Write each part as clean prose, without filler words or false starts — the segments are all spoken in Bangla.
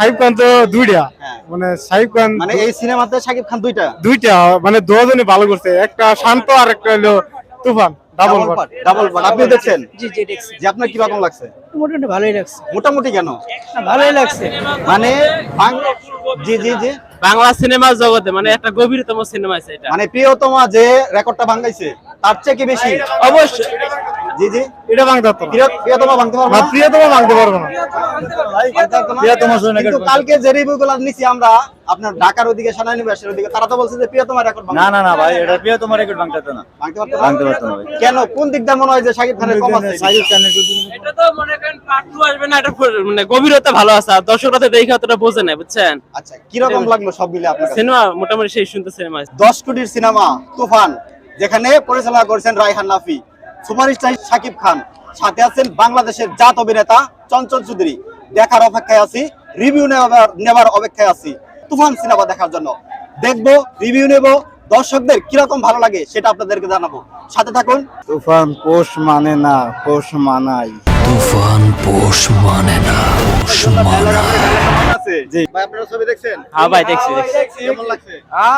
শাকিব খান তো দুইটা, মানে শাকিব খান মানে এই সিনেমাতে শাকিব খান দুইটা দুইটা, মানে দুজনই ভালো করছে, একটা শান্ত আর একটা হলো তুফান। Double part. ডাবল পার্ট আপনি দেখছেন? জি জি দেখছি, যে আপনার কি রকম লাগছে? মোটামুটি ভালোই লাগছে। মোটামুটি কেন? ভালোই লাগছে, মানে জি জি জি বাংলা সিনেমার জগতে মানে একটা গভীরতম সিনেমা আছে এটা। মানে প্রিয়তমা যে রেকর্ডটা ভাঙাইছে তার চেয়ে কি বেশি? অবশ্যই। জি জি এটা ভাঙতে পারতো না, প্রিয়তমা ভাঙতে পারবো না? প্রিয়তমা ভাঙতে পারবো না। কিন্তু কালকে যে রিভিউগুলো নিছি আমরা আপনার ঢাকার ওদিকে সেনানিবাসের ওদিকে, তারা তো বলছে যে প্রিয়তমা রেকর্ড না না না ভাই, এটা প্রিয়তমা রেকর্ড ভাঙতে পারতো না। ভাঙতে পারতো না? ভাঙতে পারতো না ভাই। কেন, কোন দিকটা মনে হয় যে শাকিব খানের কম আছে? শাকিব খানের এটা তো মনে করেন পার্ট 2 আসবে না, এটা মানে গভীরতা ভালো আছে, আর দর্শকরা তো দেখে অতটা বোঝে না, বুঝছেন? আচ্ছা, কি রকম লাগলো সব মিলে আপনার কাছে? সিনেমা মোটামুটি সেই সুন্দর সিনেমা। 10 কোটির সিনেমা তুফান, যেখানে পরিচালনা করেছেন রায়হান রাফি, সুপারস্টার শাকিব খান, সাথে আছেন বাংলাদেশের জাত অভিনেতা চঞ্চল চৌধুরী। দেখার অপেক্ষায় আছি, রিভিউ নেবার অপেক্ষায় আছি তুফান সিনেমা দেখার জন্য। দেখবো, রিভিউ নেব, দর্শকদের কিরকম ভালো লাগে সেটা আপনাদেরকে জানাবো, সাথে থাকুন। তুফান পোষ মানে না, পোষ মানাই। তুফান পোষ মানে না, পোষ মানায়। জি ভাই, আপনারা ছবি দেখছেন? হ্যাঁ ভাই, দেখছি। কেমন লাগছে?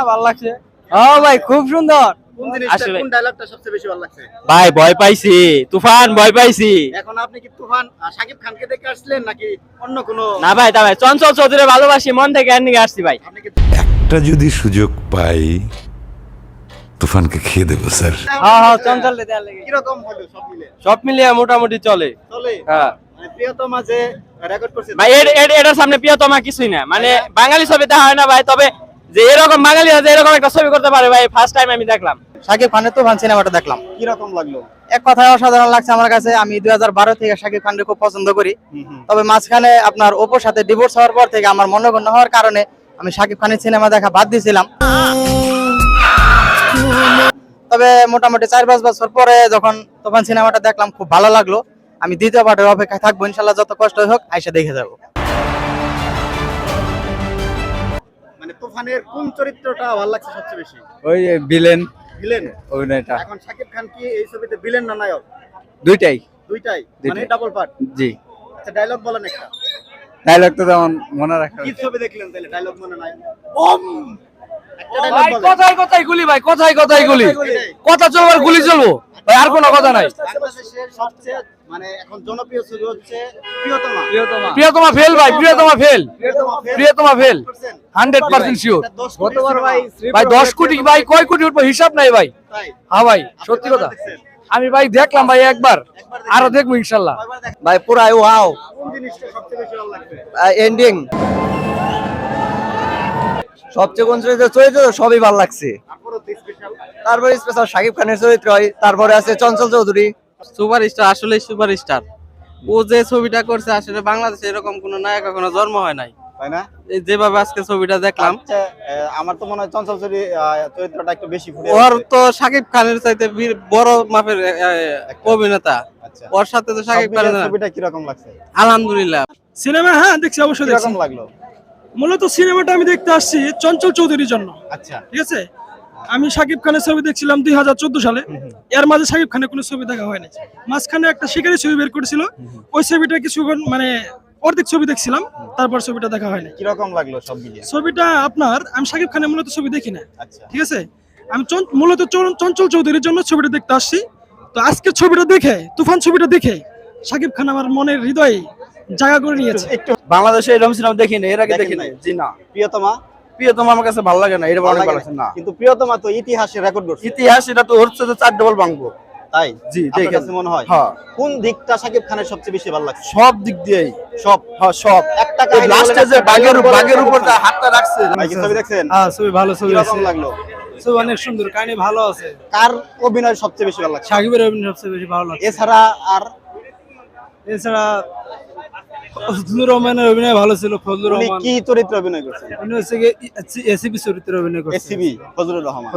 ভালো লাগছে। হ্যাঁ ভাই খুব সুন্দর। কোন জিনিসটা, আসলে- কোন ডায়লগটা সবচেয়ে বেশি ভালো লাগছে? ভাই ভয় পাইছি, তুফান ভয় পাইছি। এখন আপনি কি তুফান শাকিব খানকে দেখে আসলেন নাকি অন্য কোনো? না ভাই, তা ভাই চঞ্চল চৌধুরী ভালোবাসি, মন থেকে এর নিয়ে আসছি ভাই। আপনি কি একটা যদি সুযোগ পাই তুফানকে খেয়ে দেবো স্যার। হ্যাঁ চঞ্চল দেওয়ার লেগে কিরকম হলো সব মিলে? সব মিলিয়ে মোটামুটি চলে। চলে? হ্যাঁ মানে প্রিয়তমা যে রেকর্ড করছে ভাই, এটার সামনে প্রিয়তমা কিছুই না, মানে বাঙালি ছবি দেখা হয় না ভাই, তবে যে এরকম বাঙালি যে এরকম একটা ছবি করতে পারে ভাই, ফার্স্ট টাইম আমি দেখলাম। শাকিব খানের তুফান সিনেমাটা দেখলাম, কিরকম লাগলো? এক কথায় অসাধারণ লাগছে আমার কাছে। আমি 2012 থেকে শাকিব খানকে খুব পছন্দ করি, তবে মাঝখানে আপনার অপুর সাথে ডিভোর্স হওয়ার পর থেকে আমার মনোক্ষুণ্ণ হওয়ার কারণে আমি শাকিব খানের সিনেমা দেখা বাদ দিয়েছিলাম। তবে মোটামুটি 4-5 বছর পরে যখন তুফান সিনেমাটা দেখলাম, খুব ভালো লাগলো। আমি দ্বিতীয় পার্টের অপেক্ষায় থাকবো, ইনশাল্লাহ যত কষ্ট হোক আইসা দেখে যাবো। মানে তুফানের কোন চরিত্রটা ভালো লাগছে সবচেয়ে বেশি? ওই ভিলেন ভিলেন? অভিনয়টা। এখন শাকিব খান কি এই ছবিতে ভিলেন না নায়ক? দুইটাই। দুইটাই, মানে দুইটাই। Double part. জি, আচ্ছা, ডায়লগ বলেন একটা। ডায়লগ তো তেমন মনে রাখা। কি ছবি দেখলেন তাহলে ডায়লগ মনে নাই? একটা ভাই ডায়লগ বলেন। কথাই কথাই গুলি, ভাই কথাই কথাই গুলি, কথা চলবার গুলি চলবো ভাই, আর কোনো কথা নাই। বাংলাদেশের সবচেয়ে মানে এখন জনপ্রিয় ছবি হচ্ছে প্রিয়তমা। প্রিয়তমা ফেল ভাই, প্রিয়তমা ফেল, প্রিয়তমা ফেল করছেন? 100% শিওর। এটা 10 কোটি সিনেমা। ভাই 10 কোটি ভাই, কয় কোটি উঠবো হিসাব নাই ভাই। তাই? হ্যাঁ ভাই, সত্যি কথা। দেখছেন? আমি ভাই দেখলাম ভাই একবার, আরো দেখবো ইনশাল্লাহ। কয়বার দেখছেন? ভাই পুরাই ওয়াও, কোন জিনিসটা সবচেয়ে বেশি ভালো লাগছে? এন্ডিং সবচেয়ে কোন চরিত্র সবই ভালো লাগছে। তারপরে তো স্পেশাল। তারপরে স্পেশাল শাকিব খানের চরিত্র, তারপরে আছে চঞ্চল চৌধুরী। সুপারস্টার, আসলে সুপারস্টার। ও যে ছবিটা করছে, আসলে বাংলাদেশে এরকম কোন নায়ক এখনো জন্ম হয় নাই। তাই না? এই যেভাবে আজকে ছবিটা দেখলাম, আচ্ছা, আমার তো মনে হয় চঞ্চল চৌধুরী চরিত্রটা একটু বেশি ফুটে ওর উঠেছে। তো শাকিব খানের চাইতে বড় মাপের অভিনেতা, আচ্ছা, ওর সাথে তো শাকিব সব মিলিয়ে খানের। ছবিটা কিরকম লাগছে? আলহামদুলিল্লাহ। সিনেমা হ্যাঁ দেখছি, অবশ্যই দেখছি। কিরকম লাগলো? মূলত সিনেমাটা আমি দেখতে আসছি চঞ্চল চৌধুরীর জন্য, আচ্ছা, ঠিক আছে। আমি শাকিব খানের ছবি দেখছিলাম 2014 সালে, এর মাঝে শাকিব খানের কোনো ছবি দেখা হয়নি। মাঝখানে একটা শিকারি ছবি বের করেছিল, ওই ছবিটা কিছুক্ষণ মানে অর্ধেক ছবি দেখছিলাম, তারপর ছবিটা দেখা হয়নি। কিরকম লাগলো সব মিলিয়ে? ছবিটা আপনার, আমি শাকিব খানের মূলত ছবি দেখি না, আচ্ছা, ঠিক আছে। আমি মূলত চঞ্চল চৌধুরীর জন্য ছবিটা দেখতে আসছি। তো আজকের ছবিটা দেখে, তুফান ছবিটা দেখে শাকিব খান আমার মনের হৃদয়ে জায়গা করে নিয়েছে। একটু বাংলাদেশে এরকম সিনেমা দেখিনি, এর আগে দেখেন দেখিনি। নাই? জি না, প্রিয়তমা প্রিয়তমা আমার কাছে ভালো লাগে না, এটা ভালো অনেক লাগে ভালো না? লাগছে না। কিন্তু প্রিয়তমা তো ইতিহাসে রেকর্ড করছে। ইতিহাস এটা তো হচ্ছে যে 4 ডবল ভাঙবো। তাই? জি, আপনার দেখেন। কাছে মনে হয়? হ্যাঁ, কোন দিকটা শাকিব খানের সবচেয়ে বেশি ভালো লাগছে? সব দিক দিয়েই। সব। হ্যাঁ, সব। একটা এই লাস্টে যে বাগের উপর যে হাতটা রাখছে। ভাই কি ছবি দেখছেন? হ্যাঁ, ছবি ভালো, ছবি কিরকম লাগলো? ছবি অনেক সুন্দর, কাহিনী ভালো আছে। কার অভিনয় সবচেয়ে বেশি ভালো লাগছে? শাকিবের অভিনয় সবচেয়ে বেশি ভালো লাগছে। এছাড়া আর এছাড়া ফজলুর রহমানের অভিনয় ভালো ছিল। ফজলুর উনি রহমান কি চরিত্রে অভিনয় করছেন? উনি হচ্ছে এসিপি চরিত্রে অভিনয় করছে। এসিবি ফজলুর রহমান।